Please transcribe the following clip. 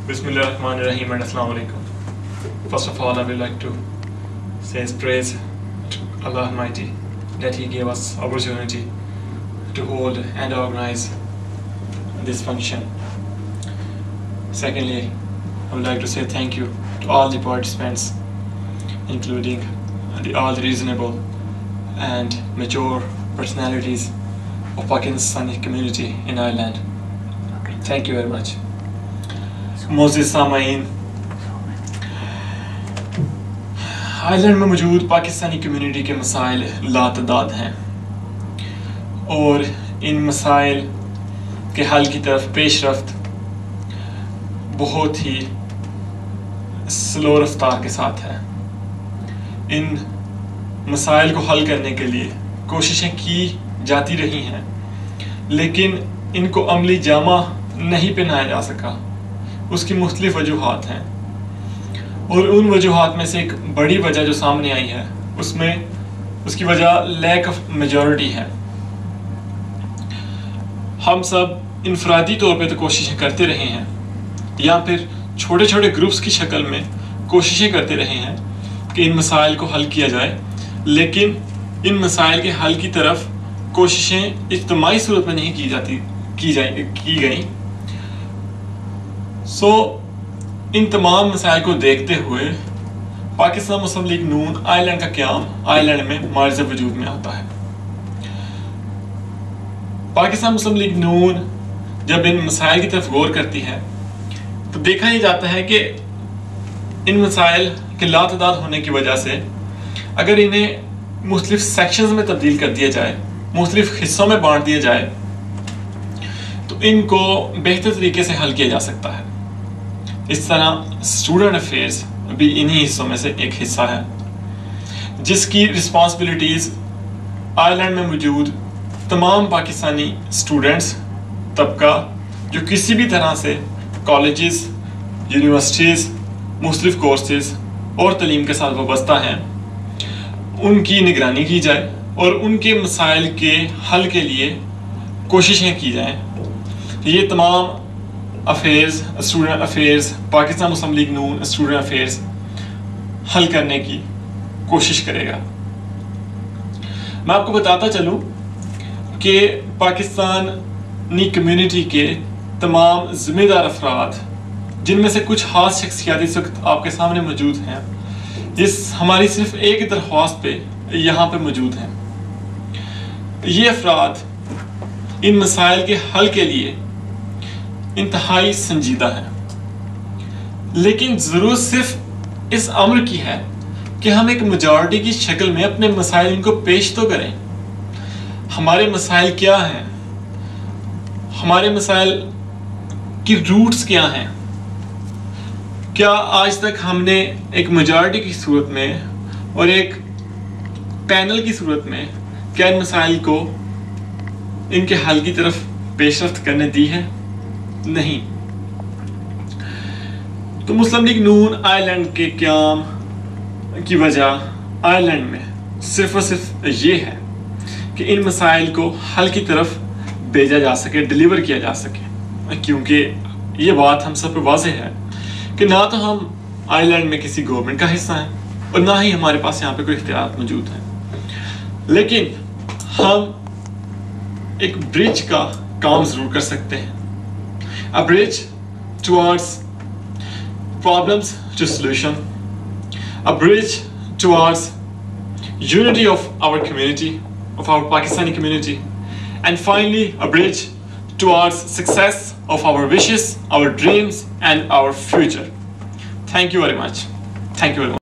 Bismillahirrahmanirrahim and Assalamu alaikum. First of all, I would like to say praise to Allah Almighty that He gave us opportunity to hold and organize this function. Secondly, I would like to say thank you to all the participants, including all the reasonable and mature personalities of Pakistani community in Ireland. Thank you very much. मोज़िज़ सामाईन, Ireland में मौजूद Pakistani community के मसाइल लातदाद हैं और इन मसाइल के हल की तरफ पेशरफ्त बहुत ही स्लो रफ्तार के साथ है। इन मसाइल को हल करने के लिए कोशिशें की जाती रही हैं, लेकिन इनको अमली जामा नहीं पहनाया जा सका। उसकी मुख्तलिफ वजूहात हैं और उन वजूहात में से एक बड़ी वजह जो सामने आई है उसकी वजह लैक ऑफ मेजॉरिटी है। हम सब इनफरादी तौर पे तो कोशिशें करते रहे हैं या फिर छोटे छोटे ग्रुप्स की शक्ल में कोशिशें करते रहे हैं कि इन मसाइल को हल किया जाए, लेकिन इन मसाइल के हल की तरफ कोशिशें इज्तिमाई सूरत में नहीं की गई। इन तमाम मसाइल को देखते हुए पाकिस्तान मुस्लिम लीग नून आयरलैंड का क़याम आयरलैंड में मार्ज़ वजूद में आता है। पाकिस्तान मुस्लिम लीग नून जब इन मसाइल की तरफ गौर करती है तो देखा ही जाता है कि इन मसाइल के लातदाद होने की वजह से अगर इन्हें मुख्तलिफ सेक्शंस में तब्दील कर दिया जाए, मुख्तलिफ हिस्सों में बांट दिया जाए, तो इनको बेहतर तरीके से हल किया जा सकता है। इस तरह स्टूडेंट अफेयर्स भी इन्हीं हिस्सों में से एक हिस्सा है, जिसकी रिस्पॉन्सिबिलिटीज़ आयरलैंड में मौजूद तमाम पाकिस्तानी स्टूडेंट्स तबका जो किसी भी तरह से कॉलेजेस, यूनिवर्सिटीज़, मुख्तलिफ कोर्सेज और तालीम के साथ वाबस्ता हैं, उनकी निगरानी की जाए और उनके मसाइल के हल के लिए कोशिशें की जाएँ। ये तमाम अफेयर्स, स्टूडेंट अफेयर्स, पाकिस्तान मुस्लिम लीग नून स्टूडेंट अफेयर्स हल करने की कोशिश करेगा। मैं आपको बताता चलूं कि पाकिस्तानी कम्युनिटी के तमाम ज़िम्मेदार अफराद, जिनमें से कुछ खास शख्सियात इस वक्त आपके सामने मौजूद हैं, इस हमारी सिर्फ एक दरख्वास्त पे यहाँ पे मौजूद हैं। ये अफराद इन मसाइल के हल के लिए इंतहाई संजीदा है, लेकिन ज़रूरत सिर्फ इस अम्र की है कि हम एक मेजॉरिटी की शक्ल में अपने मसाइल इनको पेश तो करें। हमारे मसाइल क्या हैं, हमारे मसाइल की रूट्स क्या हैं, क्या आज तक हमने एक मेजॉरिटी की सूरत में और एक पैनल की सूरत में क्या इन मसाइल को इनके हल की तरफ पेशरफ्त करने दी है? नहीं। तो मुस्लिम लीग नून आयरलैंड के क़याम की वजह आयरलैंड में सिर्फ और सिर्फ ये है कि इन मसाइल को हल की तरफ भेजा जा सके, डिलीवर किया जा सके, क्योंकि ये बात हम सब पर वाज़ेह है कि ना तो हम आयरलैंड में किसी गवर्नमेंट का हिस्सा हैं और ना ही हमारे पास यहाँ पे कोई इख्तियार मौजूद है, लेकिन हम एक ब्रिज का काम ज़रूर कर सकते हैं। A bridge towards problems to solution, a bridge towards unity of our community, of our Pakistani community, and finally a bridge towards success of our wishes, our dreams and our future. Thank you very much. Thank you very much.